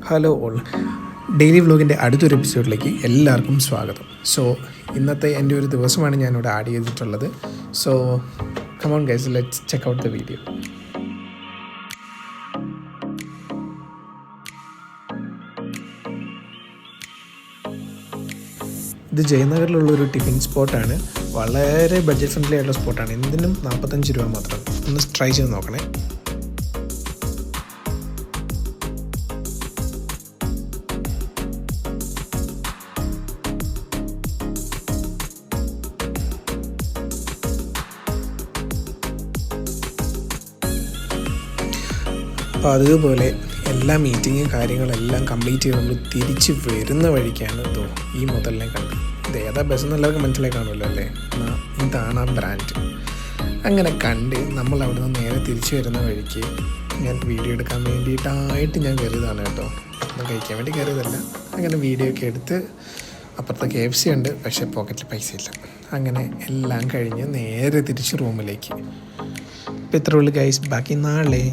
Hello all, daily വ്ലോഗിൻ്റെ അടുത്തൊരു എപ്പിസോഡിലേക്ക് എല്ലാവർക്കും സ്വാഗതം. സോ ഇന്നത്തെ എൻ്റെ ഒരു ദിവസമാണ് ഞാനിവിടെ ആഡ് ചെയ്തിട്ടുള്ളത്. So come on guys, let's check out the video. ഇത് ജയനഗറിലുള്ളൊരു ടിഫിൻ സ്പോട്ടാണ്. വളരെ ബഡ്ജറ്റ് ഫ്രണ്ട്ലി ആയിട്ടുള്ള സ്പോട്ടാണ്. എന്തിനും 45 രൂപ മാത്രം. ഒന്ന് ട്രൈ ചെയ്ത് നോക്കണേ. അപ്പോൾ അതുപോലെ എല്ലാ മീറ്റിങ്ങും കാര്യങ്ങളെല്ലാം കംപ്ലീറ്റ് ചെയ്ത് നമ്മൾ തിരിച്ച് വരുന്ന വഴിക്കാണ് ഈ മുതലിനെ കണ്ടത്. ഇത് ഏതാ ബസ്സെന്ന് എല്ലാവർക്കും മനസ്സിലായി കാണുമല്ലോ അല്ലേ? ഇതാണ് ആ ബ്രാൻഡ്. അങ്ങനെ കണ്ട് നമ്മൾ അവിടെ നിന്ന് നേരെ തിരിച്ച് വരുന്ന വഴിക്ക് ഞാൻ വീഡിയോ എടുക്കാൻ വേണ്ടിയിട്ടായിട്ട് ഞാൻ കയറിയതാണ് കേട്ടോ. ഒന്നും കഴിക്കാൻ വേണ്ടി കയറിയതല്ല. അങ്ങനെ വീഡിയോ ഒക്കെ എടുത്ത് അപ്പുറത്തെ KFC ഉണ്ട്, പക്ഷേ പോക്കറ്റിൽ പൈസ ഇല്ല. അങ്ങനെ എല്ലാം കഴിഞ്ഞ് നേരെ തിരിച്ച് റൂമിലേക്ക്. ഇപ്പോൾ ഇത്ര ഉള്ളു ഗൈസ്, ബാക്കി നാളെ.